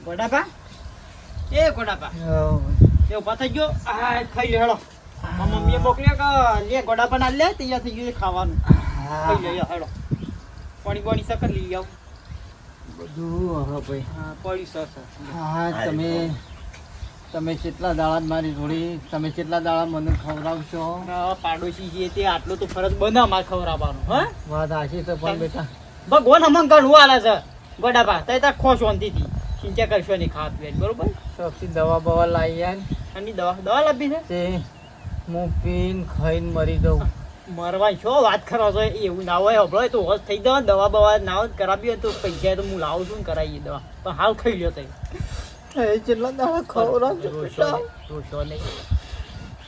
ગોડાપા એ ગોડાપા એ પતાઈ ગયો આ ખાઈ લે હેડો મમ્મીએ મોકલ્યો કે લે ગોડાપા ના લે તૈયાર થઈ ગયું ખાવાનું ખાઈ લે હેડો પાણી સકર લઈ આવ બધું હા ભાઈ હા પડી સર હા તમે કેટલા દાડા મારી જોડી તમે કેટલા દાડા મને ખવડાવશો પાડોશી જે તે આટલું તો ફરજ બને અમારે ખવડાવવાનું હા વાત આશી તો પણ બેટા ભગવાન અમન ઘણું હાલે છે ગોડાપા તઈ તા ખો શાંતિથી ચિંતા કરશો નહીં ખાવા પીવાની બરોબર સૌથી દવા બવા લાવી આન આની દવા લાવી છે તે હું પીને ખાઈને મરી દઉં મરવા છો વાત કરો છો એવું ના હોય હબળો તો હોશ થઈ જાવ દવા બવા ના હોય કરાવી હોય તો પૈસા તો હું લાવું છું ને કરાવીએ દવા પણ હાલ ખાઈ લ્યો તઈ કેટલા દાડા ખવડાવજો રોશો નહીં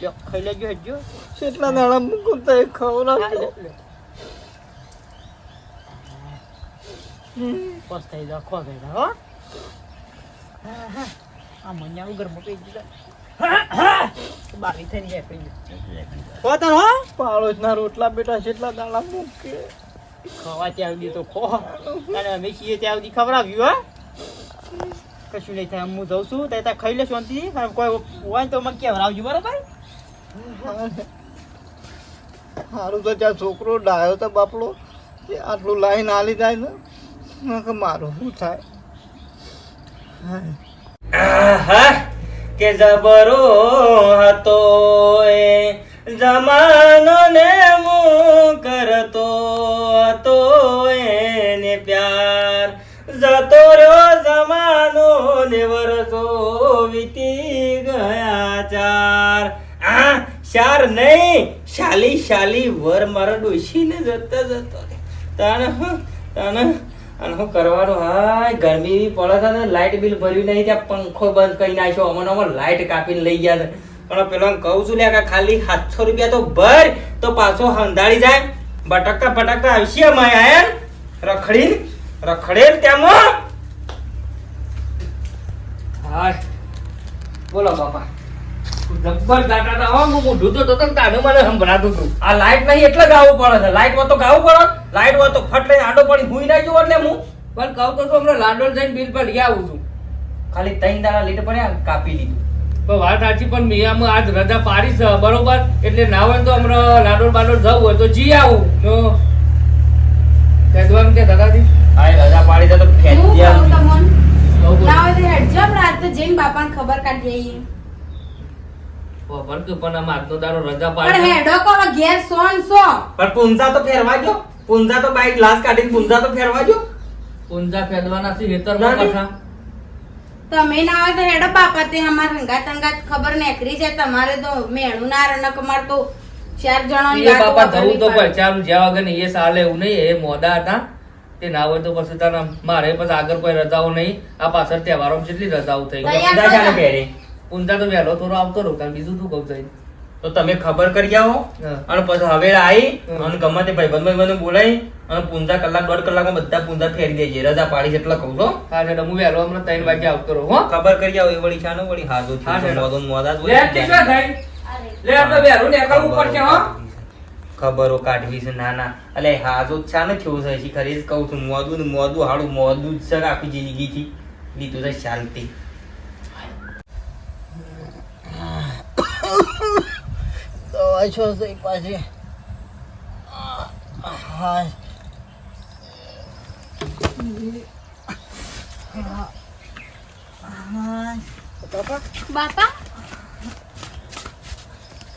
લ્યો ખાઈ લેજો હેજો કેટલા દાડા મૂકું તો ખવડાવજો બસ થઈ જાવ ખો થઈ જાવ હો આ મન્યાનું ઘરમાં પી દીધા બારી થઈને જાય પી પોતા હો પાડોશના રોટલા બેટા કેટલા દાડા મૂકે ખાવા ત્યાં સુધી તો ખો અને અમે છીએ ત્યાં સુધી ખવડાવ્યું હા કશું નહીં થાય હું જઉં છું ત્યાં ખાઈ લે શાંતિથી કોઈ હોય તો મને કહેવડાવજો બરોબર સારું તો ત્યાં છોકરો ડાયો તો બાપડો કે આટલું લાઈન આલી જાય ને મારું શું થાય કે જબરો હતો એ જમાનો ને મું કરતો હતો એને પ્યાર જતો રહ્યો જમાનો ને વરસો વીતી ગયા ચાર નહીં શાલી વર મારો ડોશીને જતો તાને અને શું કરવાનું હાય ગરમી પડે છે ને લાઇટ બિલ ભર્યું નહીં ત્યાં પંખો બંધ કરી નાખ્યો અમને લાઇટ કાપીને લઈ ગયા છે પણ પેલા કહું છું લે કે ખાલી 700 રૂપિયા તો ભર તો પાછો હંધાળી જાય ભટકતા આવશે અમારે આયા રખડે ત્યાં હા બોલો બાપા જબ્બર ગાટા હતા હો હું મોઢું તો તાને મને સંભળાતું હતું આ લાઈટ નહીં એટલે ગાવું પડે છે લાઈટ હોય તો ગાવું પડે લાઈટ હોય તો ફટ લઈને આડો પડી હુઈ ના જવું એટલે હું પણ કહું તો હમણાં લાડોલ જઈને બિલ પર લઈ આવું છું ખાલી 3 દાડા લીટર પડ્યા કાપી લીધું તો વાત સાચી પણ મિયામાં આજ રજા પાડી છે બરોબર એટલે ના હોય તો હમણાં લાડોલ બાડોલ જવું હોય તો જી આવું તો કહેવાનું કે દાદાજી આ રજા પાડી તો ખેંચી આવું ના હોય તો હેડજો રાત તો જઈને બાપાને ખબર કાઢી આવીએ પણ આમ આજનો દાડો રજા પણ પાડી હેડો કો ઘેર સોન સો પણ પુંજા તો ફેરવા જો પુંજા તો બાઈક ગ્લાસ કાઢીને પુંજા તો ફેરવા જો પુંજા ફેરવાના છે હેતરમાં પાછા તમે ના હોય તો હેડો બાપા તે અમાર હંગાત ખબર નેકરી છે તમારે તો મેણું ના રનક અમાર તો 4 જણાની એ બાપા ધરું તો પર ચાલ જ્યાં વગર એ સાલે એવું નહીં એ મોડા હતા તે ના હોય તો પછી તારા મારે પછી આગળ કોઈ રજાઓ નહીં આ પાછળ તહેવારો કેટલી રજાઓ થઈ ગઈ ઊંધા તો વહેલો થોડો આવતો રહું કારણ બીજું શું કહું છું તો તમે ખબર કરી આવો અને પછી હવે આવી અને ગમે તે ભાઈબંધ બોલાવી અને પૂંજા કલાક 1.5 કલાકમાં બધા પૂંજા ફેરી દેજે રજા પાડી એટલે કહું છો હા એટલે હું વહેલો હમણાં 3 વાગે આવતો રહું હો ખબર કરી આવો એ વળી છાનો વળી હાજો છે મોદા લે કેટલા થાય લે આપણે વહેલો નીકળવું પડશે હો ખબરો કાઢવી છે નાના એટલે હાજો છાને થયું છે ખરી જ કહું છું મોદું હાડું મોદું જ છે આખી જિંદગીથી લીધું છે શાંતિ દવા છો પાછી હા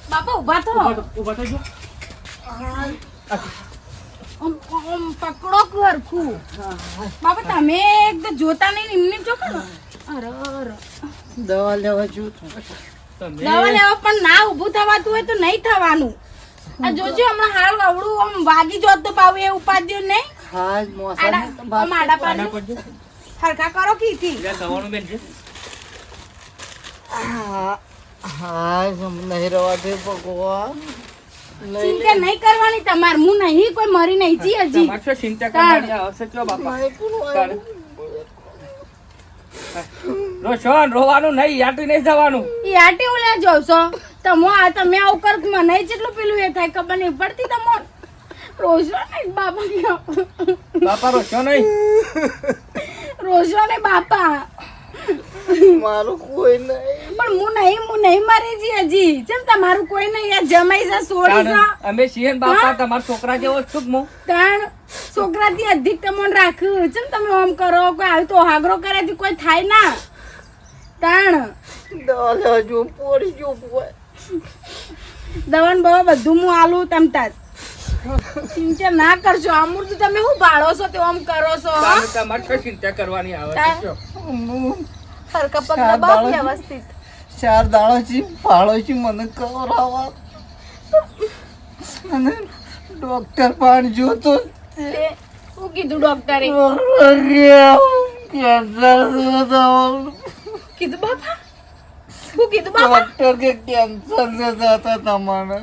બાપા ઉભા થજો પકડો ઘરખું બાપા તમે એકદમ જોતા નહીં એમને જો અરે દવા લેવા છું દવા લેવા પણ ના ઊભું થવાતું હોય તો નહીં થવાનું આ જોજો હમણાં હાલ અવળું આમ વાગી જોત તો પાવ એ ઉપાડ્યો નહીં હા માડા પાડી હરકા કરો કીથી હા નહીં રવા દે ભગવાન ચિંતા નહીં કરવાની તમારે હું નહીં કોઈ મરી નહીં જી હજી ચિંતા કરવાની આવશે ચો બાપા રોશન રોવાનું નહીં યાટી નહીં જવાનું યાટી ઉલે જોશો તમે આવું કર મને જેટલું પેલું એ થાય ખબર નહીં પડતી તમો રોશો નહીં બાપા રોશો નહીં રોજો ને બાપા મારું કોઈ નહીં. પણ હું નહીં મરી જી હજી ચમ તમારું કોઈ નહીં આ જમાઈ જા સોડી જા અમે છીએ ને બાપા તમારા છોકરા જેવો જ છું હું. તાણ છોકરાથી અધિક તમને રાખ્યું ચમ તમે ઓમ કરો કોઈ આવી તો હાગરો કરેથી કોઈ થાય ના તાણ દવા લેવા જો પડી જો દવાન બવા બધું હું આલું તમ તાર ચિંતા ના કરજો અમૃત તમે શું ભાળો છો તે ઓમ કરો છો હા? તમારે શું ચિંતા કરવાની આવે તાણ. છે? હરકા પગ ચાર દબાવ દાડા. વ્યવસ્થિત 4 દાડા થી ફાળો છે મને કવરાવા અને ડોક્ટર પણ જોતો તે શું કીધું ડોક્ટરે કીધું બાપા શું કીધું બાપા ડોક્ટર કે કેન્સર ને થતા તમારે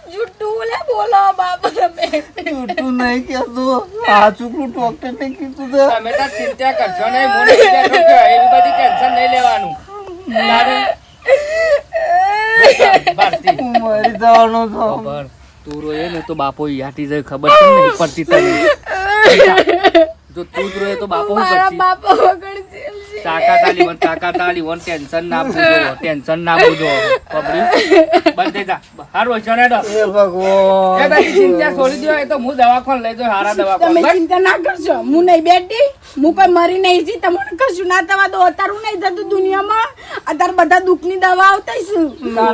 જુઠ્ઠું બોલો બાપા તમે જૂઠું નહીં કહેતો સાચું ડોક્ટર ને કીધું તો તમે તાર ચિંતા કરશો નહીં હું નહીં બેઠો કે એવી બધી ટેન્શન નહીં લેવાનું તારે ભારતી હું મરી જવાનો છું ખબર તું રોયે ને તો બાપો યાટી જાય ખબર છે ને નહીં પડતી તને જો તું જ રોયે તો બાપો શું મારા કરશે બાપા વગર જેલ છે તાકાત આલી વન ટેન્શન ના બુજો પબડી બંધ જા હારો છે ને એ ભગવાન એ બધી ચિંતા છોડી દો એ તો હું દવાખાને લઈ જાઉં હારા તમે દવાખાને ચિંતા ના કરશો હું નહીં બેઠી હું કોઈ મરી નહીં જી તમને કશું ના થવા દો અત્યારે નહીં થતું દુનિયામાં અત્યારે બધા દુઃખની દવા આવતા છું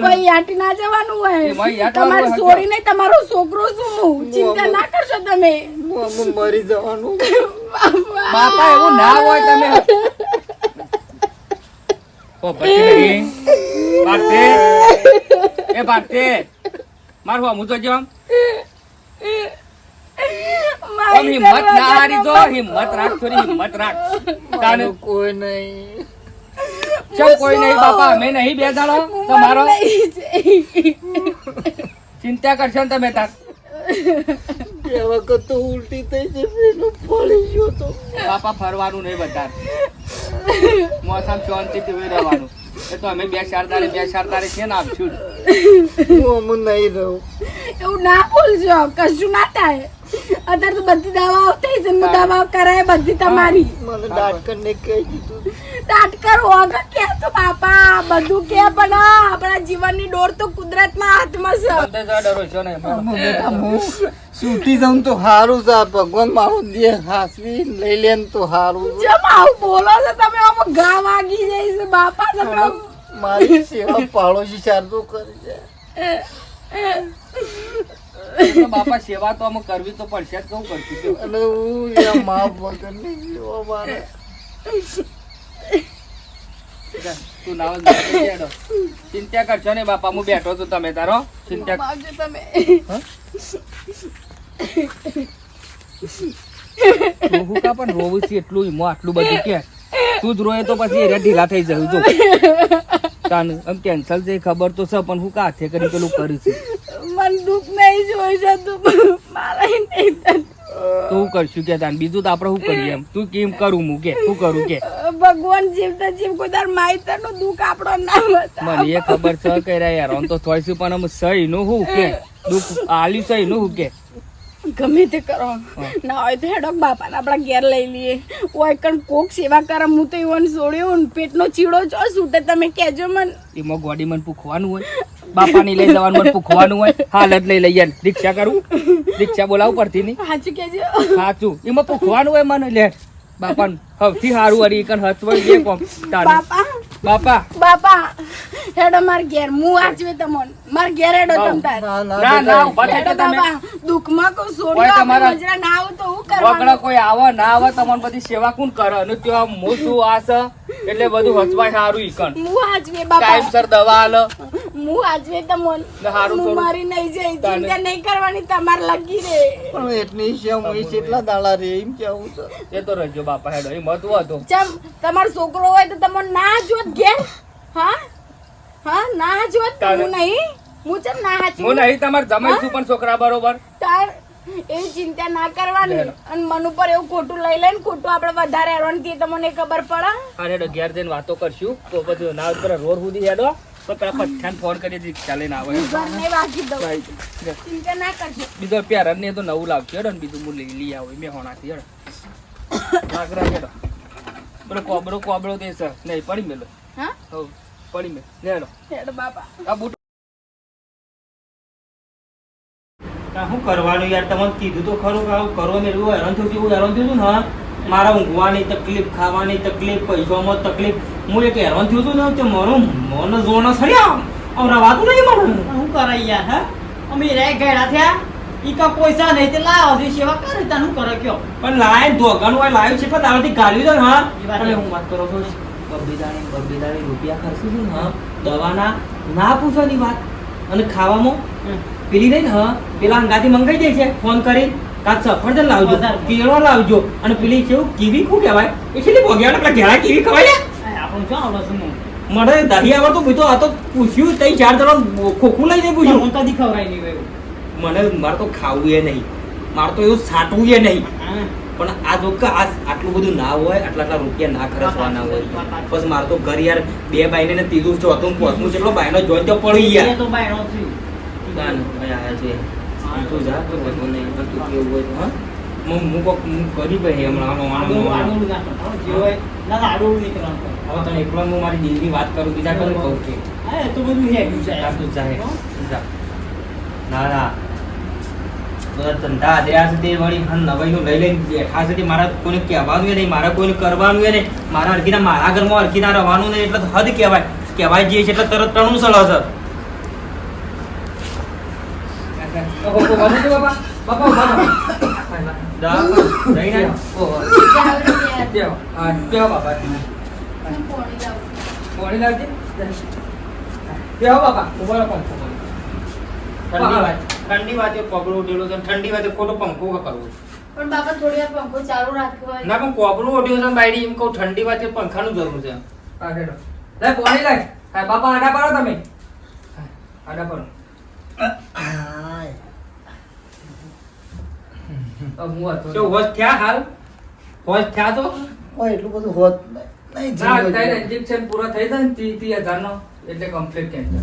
કોઈ યાટી ના જવાનું હોય એમાં યાદ તમારે આવવાનું છોડી નહીં તમારો છોકરો છું હું ચિંતા ના કરશો તમે હું મરી જવાનું બાપા એવું ના હોય તમે ઓ બટી ભારતી એ ભારતી મારું હું તો જમ ઓમ હિંમત ના હારી જો હિંમત રાખ થોડી હિંમત રાખ તાને મારું કોઈ નહીં ચમ કોઈ નહીં બાપા અમે નહીં બે દાડો તમારો ચિંતા કરશો ને તમે તાર એ વખત તો ઉલટી થઈ જશે એનું પડી ગયો તો બાપા ફરવાનું નહીં બધા મોસમ શાંતિથી રહેવાનું એ તો અમે બે ચાર તારે છે ને આપશું હું નહીં રહું એવું ના બોલજો કશું ના થાય અત્યારે તો બધી દવા આવતી છે હું દવા કરાય બધી તમારી મને ડાક્ટરને કહી દીધું ડાટકર વગર કે તો બાપા બધું કે પણ આપણા જીવનની ડોર તો કુદરતના હાથમાં છે બધે જ ડરો છો ને બેટા હું છૂટી જાઉં તો સારું છે આ ભગવાન મારું દેહ હાસવી લઈ લે ને તો સારું છે જેમ આવું બોલો છો તમે આમાં ઘા વાગી જાય છે બાપા તમે મારી સેવા પાડોશી ચારતો કરે છે તો બાપા સેવા તો અમે કરવી તો પડશે જ કેવું કરશું કયો? અને હું યા મા વગર નહીં જીવો મારે જા, તું નાવ જ બેઠો બેઠો. ચિંતા કરશો ને બાપા હું બેઠો છું તમે તારો ચિંતા આવજો તમે રોવું કા પણ રોવું છે એટલું ઈમો આટલું બધું કે તું જ રોય તો પછી એરિયા ઢીલા થઈ જવું જો તાન આમ કેન્સલ છે ખબર તો છે પણ હું કા હાથે કરી પેલું કર્યું છે મન દુઃખ નહીં જોઈ જતું મારા નહીં થતું. તો હું કરશું કે તાન બીજું તો આપણે શું કરીએ એમ તું કેમ કરું હું કે શું કરું કે ભગવાન જીવતા જીવ કોઈ દર માહિતરનું દુઃખ આપણો ના બતાવે. મને એ ખબર છે કે રે યાર આમ તો થોડી છું પણ આમ સહી નું હું કે દુઃખ આલી સહી નું હું કે ગમે તે કરો ના હોય તો હેડો બાપાને આપણા ઘેર લઈ લઈએ ઓય કણ કોક સેવા કરે હું તો ઈવન છોડ્યો પેટનો ચીડો છો છૂટે તમે કહેજો મને એમાં ગોડી મને પૂખવાનું હોય બાપાની લઈ જવાનું મને પૂખવાનું હોય હાલ જ લઈ લઈએ રિક્ષા કરું રિક્ષા બોલાવું પડતી નહીં સાચું કહેજો સાચું એમાં પૂખવાનું હોય મને લે બાપાને સૌથી સારું હરી કન હસવાઈ દે કોમ તારું બાપા બાપા બાપા હેડો માર ઘેર હું વાંચવે તમોન માર ઘેર હેડો તમ તાર ના ના ઉભા થઈ હેડો જાઓ તમે બાપા દુઃખમાં કોઈ કોઈ છોડ્યો તમારા- આપણે નજરા ના આવું તો હું વગડા કરવાનું કોઈ આવે ના આવે તમને બધી સેવા કોણ કરે અને ત્યાં મોસું આસ એટલે બધું હસવાય સારું ઈકન હું વાંચવે બાપા ટાઈમસર દવા આલ હું વાંચવે તમોન ને હારું હું થોડું- મારી નહીં જઈ તાને. ચિંતા નહીં કરવાની તમારે લગી રે પણ એટલી છે હું કેટલા દાડા રે એમ કેવું છે એ તો રહેજો બાપા હેડો એ મત હતો ચમ તમારો છોકરો હોય તો તમે ના જોત ઘેર હા હા ના જોત તાને. હું નહીં હું ચમ ના હાચું હું નહીં તમારે જમાઈ છું પણ છોકરા બરોબર તાર એવી ચિંતા ના કરવાની લેલો. અને મન ઉપર એવું ખોટું લઈ લઈને ખોટું આપણે વધારે હેરાન થઈએ તમને ખબર પડે હા હેડો ઘેર જઈને વાતો કરશું તો પછી ના ઉપર રોડ સુધી હેડો તો પેલા પઠ્ઠાને ફોન કરી રિક્ષા લઈને આવે ઘરને વાગી દઉં ભાઈ, ચિંતા ના કરજો બીજો પ્યાર ને તો નવું લાવશે હેડો ને બીજું હું લઈ આવું મેં હોણાથી હેડો લાકડા હેડો પેલો કોબળો તે સર નહીં પડી મેલો હા હવ પડી મેં હેડો હેડ બાપા આ બૂટ શું કરવાનું યાર તમને કીધું તો ખરું કે આવું કરવા મેં એવું હેરાન થયું છે એવું હેરાન થયું છું ને મારા ઊંઘવાની તકલીફ ખાવાની તકલીફ પૈસામાં તકલીફ હું એક હેરાન થયું છું ને તે મારું મન જોણ સડ્યા આમ રવાતું નહીં મને શું કરે યાર હા અમે રે ગેડા થયા ઈ કા પૈસા નહીં તે લાવો છે સેવા કરે તને શું કરે કયો પણ લાય ધોગાનું હોય લાવ્યું છે પણ તારાથી ગાલ્યું છે ને હા અને હું વાત કરું છું બબીદાણી રૂપિયા ખર્ચું છું ને હા દવાના ના પૂછવાની વાત અને ખાવામાં પેલી રહી ને હા પેલા અંગાથી મંગાઈ જાય છે ફોન કરી કાચ સફરજન લાવજો કેળો લાવજો અને પેલી કેવું કીવી શું કહેવાય એ છેલ્લી ભોગ્યા પેલા ઘેડા કીવી ખવાય આપણું શું આવડે છે મને દહી આવડતું બીજું આ તો પૂછ્યું તઈ 4 જણ ખોખું લઈ જઈ પૂછ્યું હું તો ખવડાય નહીં મને મારે તો ખાવું એ નહીં મારે તો એવું સાટવું એ નહીં પણ આ જો કે આટલું બધું ના હોય આટલા રૂપિયા ના ખર્ચવાના હોય બસ મારે તો ઘર યાર 2 બાઈને ને ત્રીજું ચોથું પાંચમું જેટલો બાયનો જોઈ તો પડી યાર તો બાયનો છે કાન ભાઈ આયા છે તું જા તો વધુ નહીં તું કેવું હોય તો હા હું કરી ભાઈ હમણાં આડું જે હોય ના આડું નીકળવાનું હવે તને એકલો હું મારી દિલની વાત કરું બીજા કરું કહું કે હા તો બધું હે બીજા તું ચાહે જા ના ના બધા ધંધા આદર્યા છે તે વળી નવાઈનું લઈ લઈને બેઠા છે તે મારા કોઈને કહેવાનું નહીં મારા કોઈને કરવાનું નહીં મારા અરખીના મારા ઘરમાં અરખીના રહેવાનું નહીં એટલે હદ કહેવાય જે છે એટલે તરત ટણું સળ હશે ઠંડી વાત કોબરું ઉઠેલું છે ઠંડી વાત ખોટો પંખો કરવો પણ બાપા થોડી વાર પંખો ચાલુ રાખ્યો હોય ના પણ કોબરું ઉઠ્યું છે બાયડી એમ કહું ઠંડી વાત પંખાનું જરૂર છે બાપા આડા પાડો તમે આડા પાડો હોશ થયા હાલ હોશ થયા તો કોઈ એટલું બધું હોત નહીં ઇન્જેક્શન પૂરો થઈ જાય ને 30,000 નો એટલે કમ્પ્લીટ કેન્સર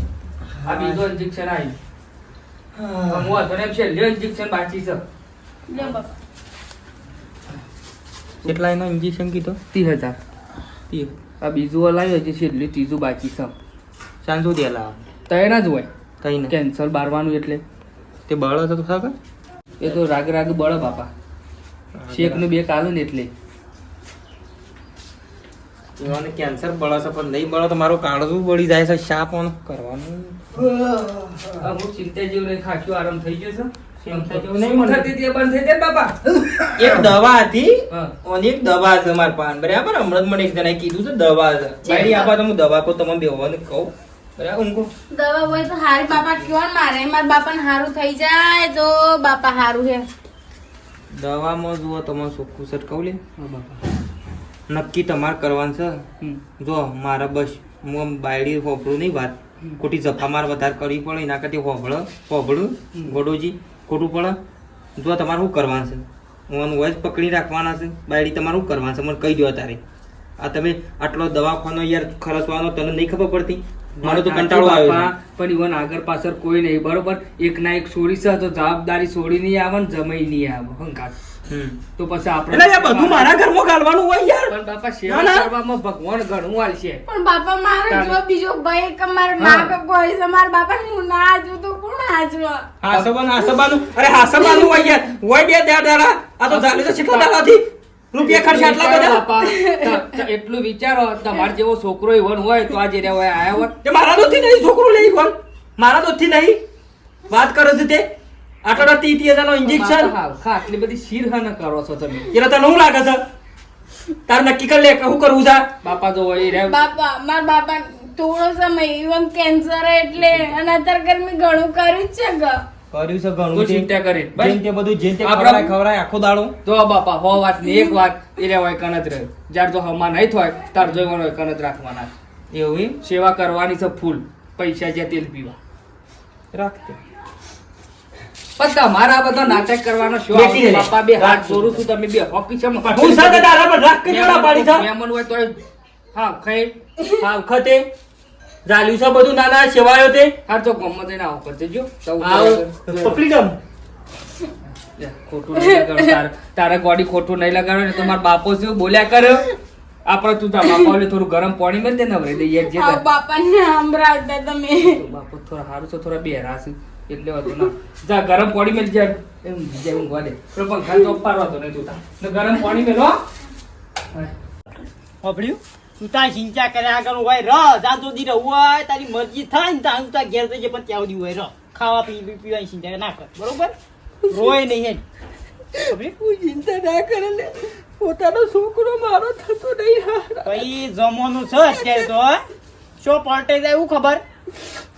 આ બીજો ઇન્જેક્શન આવી હું હતો ને છેલ્લે ઇન્જેક્શન બાકી છે લે બાપા કેટલા એનો ઇન્જેક્શન કીધો 30,000 આ બીજું લાવ્યો છે છેલ્લે ત્રીજું બાકી છે સાંજુ દેલા તૈયાર જ હોય કઈ કેન્સર બારવાનું એટલે તે બળ હતો તો સાગર એ તો રાગ બળ બાપા શેક નું 2 કાલું ને એટલે એવાને કેન્સર બળે છે પણ નહીં બળે તો મારું કાળજું બળી જાય છે શા પણ કરવાનું હું ચિંતા જેવું નહીં ખાખ્યું આરામ થઈ ગયો છે ચિંતા જેવું નહીં મને. થતી હતી એ બંધ થઈ જાય બાપા એક દવા હતી હા. અને એક દવા છે મારા પાન બરાબર હમણાં જ મને એક જણાએ કીધું છે દવા છે બાયડી આપા તો હું દવા કહું તમે બેવાને કહું બરાબર ઊંઘો દવા હોય તો હારી બાપા કયો ને મારે મારા બાપાને હારું થઈ જાય તો બાપા હારું હે દવામાં જુઓ તમે ચોખ્ખું સર કહું લે હા બાપા નક્કી તમારે કરવાનું છે હમ. જો મારા બસ હું બાયડી હોભળું નહીં વાત ખોટી જફા માર વધારે કરવી પડે એના કરતી હોભળું ગોડોજી ખોટું પડે જો તમારે શું કરવાનું છે હું વોઇસ પકડી રાખવાના છે બાયડી તમારું શું કરવાનું છે મને કહી દો તારે આ તમે આટલો દવાખાનો યાર ખર્ચવાનો તને નહીં ખબર પડતી મને તો કંટાળો આવ્યો છે. પણ ઈવન આગળ પાછળ કોઈ નહીં બરોબર એક ના એક છોડી છે તો જવાબદારી છોડી નહીં આવે ને જમાઈ નહીં આવે હંકાર તો પછી આપણે એટલે યાર બધું મારા ઘરમાં ગાલવાનું હોય યાર પણ બાપા સેવા ના. કરવામાં ભગવાન ઘણું આલશે પણ બાપા મારે જો બીજો ભાઈ કે મારે હા. ના કોઈ છે મારા બાપા હું ના આજુ તો કોણ આજવા હાસબાનું અરે હાસબાનું હોય યાર હોય બે દાડા આ તો ચાલે છે કેટલા દાડાથી રૂપિયા ખર્ચ આટલા બધા બાપા એટલું વિચારો તમાર જેવો છોકરો ઈવન હોય તો આજે રે હોય આયા હોત તે મારા દોથી નહીં છોકરો લઈ કોણ મારા દોથી નહીં વાત કરો છો તે આટલા 30,000 નો ઇન્જેક્શન હા આટલી બધી શીર ન કરો છો તમે એટલે તને શું લાગે છે તાર નક્કી કર લે કે શું કરવું છે બાપા જો હોય રે બાપા મારા બાપા થોડો સમય ઇવન કેન્સર એટલે અને અત્યારે ગરમી ઘણું કર્યું જ છે ગ કર્યું છે ઘણું તું ચિંતા કરે જેમ તે બધું જેમ તે આપણા- ખવરાય આખો દાડો તો બાપા હો વાત ની એક વાત એ રે હોય કનત રહે જ્યારે જો હમા નહીં થાય તાર જોઈવાનો હોય કનત રાખવાના એવું એમ? સેવા કરવાની છે ફૂલ પૈસા જ્યાં તેલ પીવા રાખતે પણ તમારા બધા નાટક કરવાનો શો બેટી રે. બાપા બે હાથ જોડું છું તમે બે હોકી છે હું સાથે તારા પર રાખ કરી ના પાડી છે મહેમાન હોય તો હા ખાઈ હા વખતે જાલ્યું છે બધું નાના સેવાયો તે હા તો ગમત એને આવો કરજે જો પકડી જમ ખોટું નહીં લગાડો તારા ગોડી ખોટું નહીં લગાડો ને તમારા બાપો શું બોલ્યા કર્યો આપણે તું તારા બાપા થોડું ગરમ પાણી મેળ દે ને હવે દઈએ જે આવ બાપાને સંભળાવતા તમે બાપો થોડા સારું છે થોડા બેરા છે એટલે વાતો ના જા ગરમ પાણી મેળ જા એમ બીજા ઊંઘવા દે તો પંખા તો પારવા તો નહીં તું ને ગરમ પાણી મેળ હો સાંભળ્યું તું તારી ચિંતા કરે આગળ હોય ર જાતો દી રહું હોય તારી મરજી થાય ને ત્યાં તાર ઘેર જજે પણ ત્યાં સુધી હોય ર ખાવા પીવાની ચિંતા ના કર બરોબર રોય નહીં હેડ હું ચિંતા ના કરે ને પોતાનો છોકરો મારો થતો નહીં ભાઈ જમવાનું છે અત્યારે તો શું પલટે જાય એવું ખબર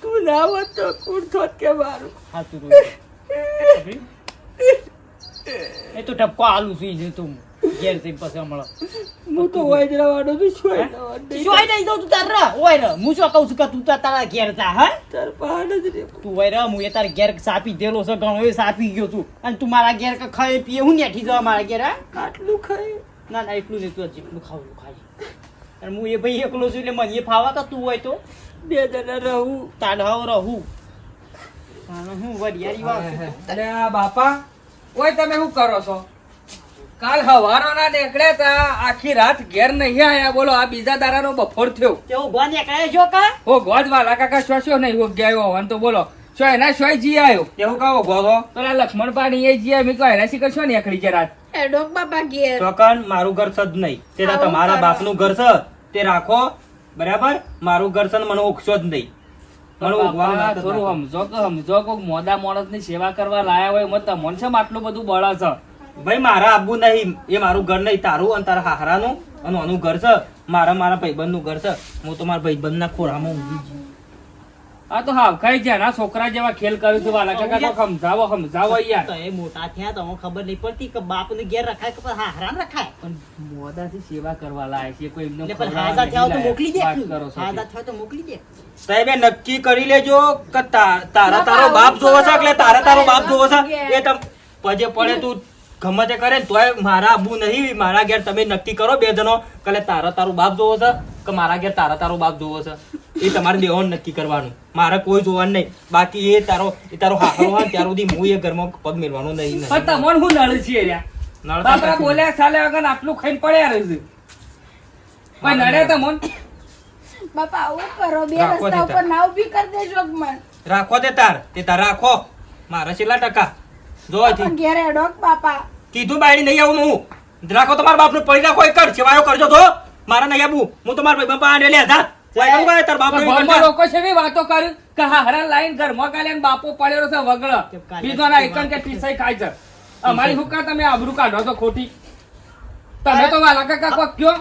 તું ના હોત તો કોણ થોત કે મારું હાથું એ તો ટપકો આલુ સુઈ છે તું ઘેર જઈ પછી હમણાં હું તો હોય જ રહેવાનો છું શું નહીં જાઉં તું તાર ર હોય ર હું શું કહું છું કે તું તારા ઘેર જા હા તાર પહાડ જ રે તું હોય ર હું એ તારા ઘેર સાપી દેલો છે ઘણો એ સાપી ગયો તું અને તું મારા ઘેર કે ખાઈ પીએ હું નેઠી જવા મારા ઘેર હા આટલું ખાઈ ના ના એટલું નહીં તું જેટલું ખાવું ખાઈ અને હું એ ભાઈ એકલો છું એટલે મને એ ફાવા કે તું હોય તો બે જણા રહું તાડ હાવ રહું હું વરિયારી વાત અરે આ બાપા ઓય તમે શું કરો છો કાલ હવારોના નીકળ્યા તા આખી રાત ઘેર નહીં આયા બોલો આ બીજા દારાનો બફોર થયો તેઓ ભણ એકલા જો કા હો ગોજ વાલા કાકા શોશો નહીં હો ગયા હોવાન તો બોલો શો એના શોય જી આવ્યો એવું કહો ગોગો પેલા લક્ષ્મણ પાણી એ જી મી કહો એના શીખર શો નીકળી છે રાત એડોક બાપા ઘેર ચોકન મારું ઘર છે જ નહીં તે તો તમારા બાપનું ઘર છે તે રાખો બરાબર મારું ઘર છે ને મને ઓખશો જ નહીં મને ઓગવાનું બાપા, ના જ થોડું રાખો. સમજો કોક મોદા માણસ ની સેવા કરવા લાયા હોય મત તમને છે આટલું બધું બળા છે ભાઈ મારા આબુ નહીં એ મારું ઘર નહીં તારું અને તારા હાહરાનું અને આનું ઘર છે મારા ભાઈબંધ નું ઘર છે હું તો મારા ભાઈબંધ ના ખોરામાં ઊંઘી જઈ. આ તો હા કઈ છે ના છોકરા જેવા ખેલ કર્યું છે વાલા કાકા કોક સમજાવો યાર તો એ મોટા થયા તો ખબર નહીં પડતી કે બાપ ને ઘેર રખાય કે પછી હારાન રખાય પણ મોદાથી સેવા કરવા લાય છે કોઈ એમને એટલે પણ હાજા થયા તો મોકલી દે વાત કરો છો હાજા થયા તો મોકલી દે સાહેબે નક્કી કરી લેજો કે તારા તારો બાપ જોવો છે એટલે તારો બાપ જોવો છે એ તમ પજે પડે તું ગમે તે કરે ને તોય મારા આબુ નહીં મારા ઘેર તમે નક્કી કરો બે જણો કે તારો બાપ જોવો છે કે મારા ઘેર તારો બાપ જોવો છે એ તમારે બેહોન નક્કી કરવાનું મારે કોઈ જોવાનું નહીં બાકી એ તારો હાથો હોય ને ત્યાર સુધી હું એ ઘરમાં પગ મેળવાનો નહીં પણ તમને હું નળ છીએ ર્યા નળતા બાપરા નથી. બોલ્યા સાલે વગર આટલું ખાઈને પડ્યા રહે છે કોઈ નડે તમને બાપા આવું કરો બે રાખો રસ્તા દેતા. ઉપર ના ઉભી કરી દેજો મન રાખો તે તાર રાખો મારા છેલ્લા ટકા જો અહીંથી. ઘેર એડોક બાપા કીધું બાયડી નહીં આવું હું રાખો તમારા બાપને પડી રાખો એક કર સેવાયો કરજો તો મારા નહીં આવું હું તમારા ભાઈ બાપા આને લે જા કોઈ કરું કાંઈ, તાર બાપને એવું ગામમાં કરતા. લોકો છે ને વાતો કરી કે હા હરા લાઈન ઘરમાં કાલે ને બાપો પડ્યો છે વગળ બીજોના એકન કે પીસાઈ ખાય છે અમારી હુકા તમે આબરૂ કાઢો છો ખોટી તમે તો વાલા કાકા કોક કયો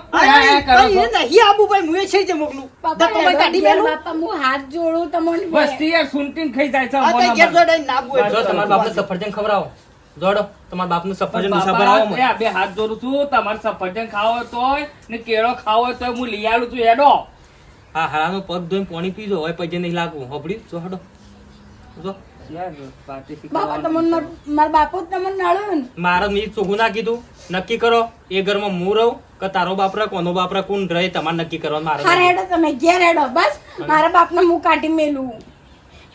કરો છો નહીં આબુ ભાઈ હું એ છે જે મોકલું બાપા ધક્કો મારી કાઢી ઘેર મેલું બાપા હું હાથ જોડું તમને વસ્તી યાર સુનટીન ખાઈ જાય છે આ તો મોના ઘેર માં. જોડાઈને ના આબુ જો તમારા બાપને સફરજન ખવડાવો જોડો તમારા બાપને સફરજન બાપા, ભરાવો મને. એ આ બે હાથ જોડું છું તમારે સફરજન ખાવો હોય તોય ને કેળો ખાવો હોય તોય હું લઈ આલું છું હેડો હા હારાનો પગ ધોઈને પાણી પીજો હવે પૈજે નહીં લાગવું હોભળી જો હડો જો બાપા તમને મારા બાપુ જ તમને નળ્યું ને મારે મી ચોખ્ખું ના કીધું નક્કી કરો એ ઘરમાં હું રહું કે તારો બાપ રહે કોનો બાપ રહે કોણ રહે તમારે નક્કી કરવાનું મારે હાર નહીં. હેડો તમે ઘેર હેડો બસ મારા બાપને મું કાઢી મેલું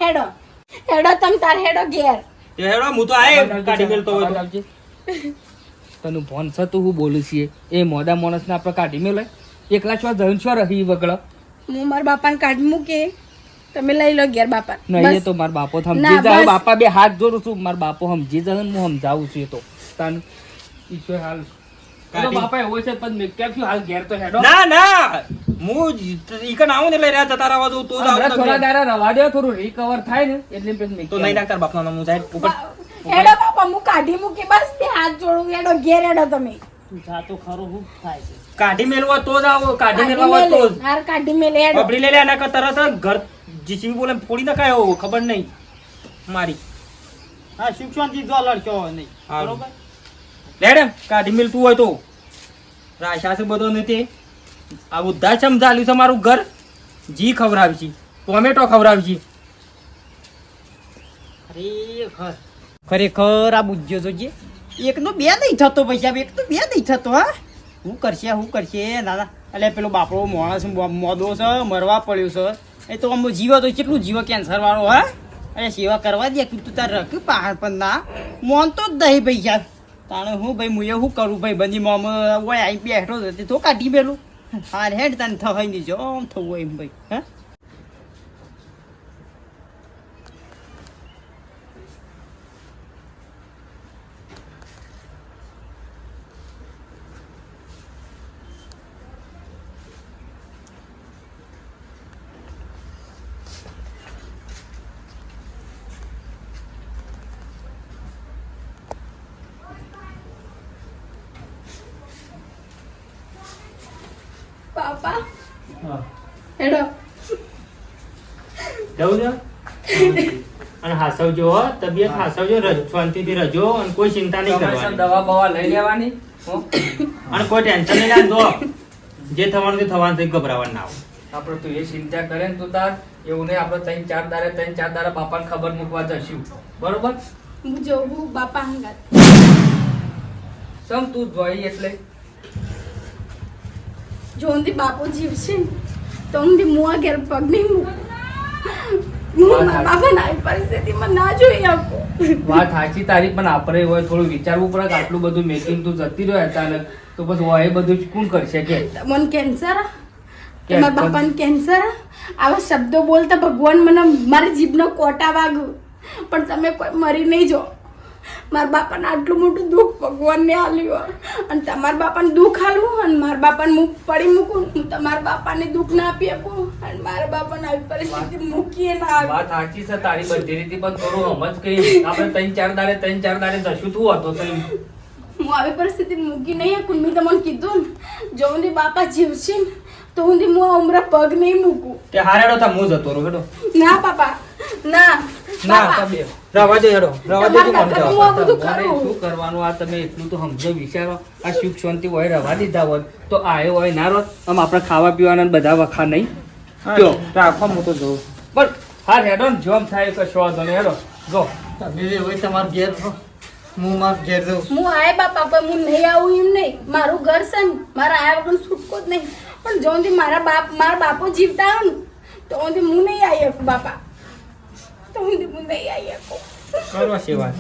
હેડો તમે તાર હેડો ઘેર એ હેડો હું તો આય કાઢી મેલતો હોય તો. તને ફોન છે તું હું બોલું છીએ એ મોડા માણસ ને આપણે કાઢી મેલે એકલા છો જઈને છો રહી વગળ હું મારા બાપાને કાઢી મૂકે તમે લઈ લો ઘેર બાપા નહીં એ બસ. તો મારા બાપો ના, સમજી જાય બસ. બાપા બે હાથ જોડું છું મારા બાપો સમજી જાય ને હું સમજાવું છું એ તો તને ઈશ્વર હાલ તો બાપા એવો છે પણ મેં કેમ છું હાલ ઘેર તો હેડો ના ના હું ઈકન આવું ને એટલે રહ્યા જતા રહેવા દઉં તું જ આવું હમણાં થોડા ને. દાડા રવા દે થોડું રિકવર થાય ને એટલે પછી મેં તો નહીં નાખતા બાપના નામ હું સાહેબ ઉપર હેડો બાપા હું કાઢી મૂકી બસ બે હાથ જોડું હેડો ઘેર હેડો તમે તું જા તો ખરું હું થાય છે કાઢી મેલવા તો જ આવો કાઢી મેલવા હોય તો જ હાર કાઢી મેલે હેડો પકડી લે એના કરતા તરત જ ઘર જીસીબી બોલે ફોડી નખાય એવો ખબર નહીં મારી હા શિક્ષણથી જો લડશો નહીં હારું. બરોબર લેડે કાઢી મેલતું હોય તો રાશા છે બધો નથી આ વૃદ્ધાશ્રમ ચાલ્યું છે મારું ઘર જી ખવડાવી છે ટોમેટો ખવડાવી છે ખરેખર આ બુજ્જો જોજે એકનો બે નહીં થતો પૈસા એક તો બે નહીં થતો હા હું કરશે ના ના એટલે પેલો બાપડો માણસ મોદો છે મરવા પડ્યો છે એ તો આમ જીવો તો કેટલું જીવો કેન્સર વાળો હા અરે સેવા કરવા દે કે તું તાર રખ પહાડ પર ના મોનતો જ નહીં ભાઈ યાર તાણે હું ભાઈ હું એવું કરું ભાઈ બની મોમ ઓય આઈ બેઠો તો તો કાઢી મેલું હાર હેડ તને થવાય નહીં જો આમ થવું હોય એમ ભાઈ હા પાપા હેડો જવું છે અને હાસવજો હો, તબિયત હાસવજો, શાંતિથી રહેજો અને કોઈ ચિંતા નહીં સમયસર કરવાની દવા બવા લઈ લેવાની હો. અને કોઈ ટેન્શન નહીં લેવાનું. જો જે થવાનું તે થવાનું છે, ગભરાવાનું ના આવું. આપણે તું એ ચિંતા કરે ને તું તાર એવું નહીં આપણે 3-4 દાડે બાપાને ખબર મૂકવા જશું બરોબર હું જોઉં બાપા હંગાત સમ તું જોઈ એટલે જો ઊંધી બાપુ જીવશે ને તો ઊંધી મુઆ ઘેર પગ નહીં મૂકું. હું મારા બાપાને આવી પરિસ્થિતિમાં ના જોઈ આપું. વાત સાચી તારી પણ આપણે હોય થોડું વિચારવું પડે કે આટલું બધું મેકિંગ તું જતી રહ્યો અચાનક તો પછી હોય એ બધું કોણ કરશે કે મને કેન્સર કે મારા બાપાને કેન્સર આવા શબ્દો બોલતા ભગવાન મને મારી જીભનો કોટા વાગ્યું પણ તમે કોઈ મરી નહીં જો. મારા બાપાને આટલું મોટું દુઃખ ભગવાનને આલ્યું અને તમારા બાપાને દુઃખ આલવું અને મારા બાપાને મુખ પડી મૂકું હું તમારા બાપાને દુઃખ ના આપી આપું અને મારા બાપાને આવી પરિસ્થિતિ મૂકીએ ના આવે. વાત સાચી છે તારી બધી રીતે પણ થોડું સમજ કઈ આપણે 3-4 દાડે જશું તું હતો તો હું આવી પરિસ્થિતિ મૂકી નહીં શકું. મેં તમને કીધું ને જો ઊંધી બાપા જીવશે ને તો ઊંધી હું આ ઉમરા પગ નહીં મૂકું. તે હારેડો તા હું જતો રહું હેડો. ના પાપા ના ના બાપા. તમે રવા દે હેડો, રવા દે તું મને તમારા જાઓ. કાકા બધું તમારે કરું. શું કરવાનું આ તમે એટલું તો સમજો વિચારો આ સુખ શાંતિ હોય રવા દીધા હોત તો આયો હોય ના રોત આમ આપણે ખાવા પીવાના ને બધા વખા નહીં જો રાખો હું તો જોઉં. પણ હા હેડો ને જોમ થાય કશો વાંધો નહીં હેડો જો તમે હોય તમારા ઘેર રહો. હું મારા ઘેર રહું. હું આય બાપા પણ હું નહીં આવું એમ નહીં. મારું ઘર છે ને મારા આયા વગર છૂટકો જ નહીં. પણ જો ઊંધી મારા બાપો જીવતા હોય ને તો ઊંધી હું નહીં આવી શકું બાપા. તો ઊંધી હું નહીં આવી શકું. કરવા સેવા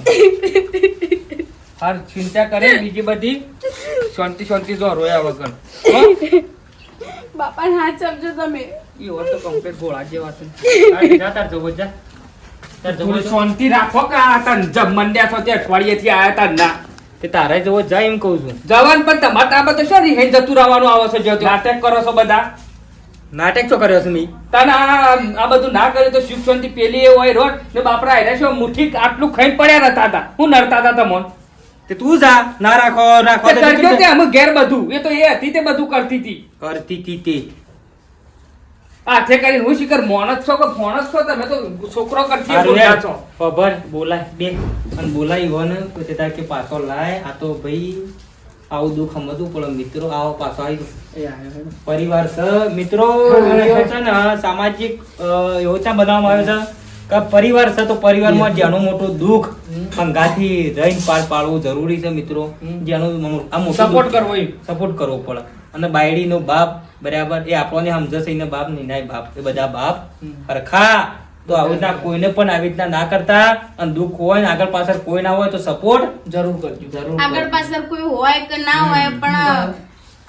હાર ચિંતા કરે બીજી બધી શાંતિ જો રોયા વગર હો? બાપાને હાથ સમજો તમે. ઈ હોત તો કમ્પ્લીટ ગોળા જેવા છે હા, જા તાર જવો જા. તાર જવો થોડી જા. શાંતિ રાખો કે આ તન જબ મંડ્યા છો તે અઠવાડિયેથી આયા તા ના તે તારે જવો જાય એમ કહું છું. જવાન પણ તમારે આ બધું શું રીહે જતું રહેવાનું આવો છો જો નાટક કરો છો બધા નાટક શું કર્યો છે મી? તને આ બધું ના કર્યું તો સુખ શાંતિ પેલી એ હોય રોજ ને બાપરા આયરા શું મુઠ્ઠી આટલું ખાઈને પડ્યા નતા હતા હું નડતા હતા તમોન તે તું જા. ના રાખો રાખો તે તો કરજો કેટલું તે અમે ઘેર બધું એ તો એ હતી તે બધું કરતી હતી કરતી તી તે. હાથે કરીને હું શીખર મોણસ છો કે ફોણસ છો તમે તો છોકરો કરતી હારું બોલતા હેડ. છો ખબર બોલાય બે અને બોલાય હો ને તો તે તાર કે પાછો લાય. આ તો ભાઈ આવું દુઃખ સમજવું પડે. મિત્રો આવો પાછો આવી પરિવાર છે મિત્રો. વિડીયો છે ને સામાજિક એવો ત્યાં બનાવવામાં આવ્યો છે કે પરિવાર છે તો પરિવારમાં જેનું મોટું દુઃખ સંગાથી રહીને પાર પાડવું જરૂરી છે મિત્રો. જેનું આ મોટું સપોર્ટ કરવો એમ સપોર્ટ કરવો પડે. અને બાયડીનો બાપ બરાબર એ આપણને સમજે છે એનો બાપ નહીં બાપ એ બધા બાપ હરખા. તો આવી રીતના કોઈને પણ આવી રીતના ના કરતા અને દુઃખ હોય ને આગળ પાછળ કોઈ ના હોય તો સપોર્ટ જરૂર કરજો જરૂર આગળ કરજો. પાછળ કોઈ હોય કે ના હોય પણ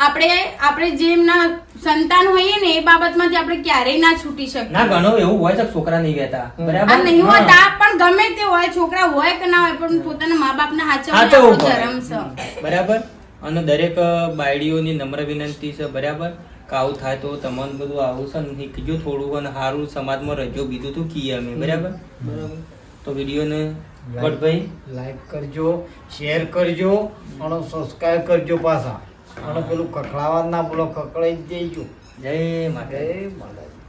આપણે જે એમના સંતાન હોઈએ ને એ બાબતમાંથી આપણે ક્યારેય ના છૂટી શકીએ. ના ઘણું એવું હોય છે છોકરા નહીં કહેતા આ બરાબર નહીં હોતા પણ ગમે તે હોય છોકરા હોય કે ના હોય પણ પોતાના મા બાપને સાચવવું હાચવવું પડે. ધર્મ છે. બરાબર. અને દરેક બાયડીઓની નમ્ર વિનંતી છે બરાબર કે આવું થાય તો તમને બધું આવું છે ને શીખજો થોડું અને સારું સમાજમાં રહેજો. બીજું તો કીએ અમે બરાબર બરાબર. તો વિડીયોને વટભાઈ લાઈક કરજો, શેર કરજો અને સબસ્ક્રાઈબ કરજો પાછા. અને પેલું કકડાવા ના બોલો, કકડાઈ જ દેજો. જય માતા. જય માતાજી.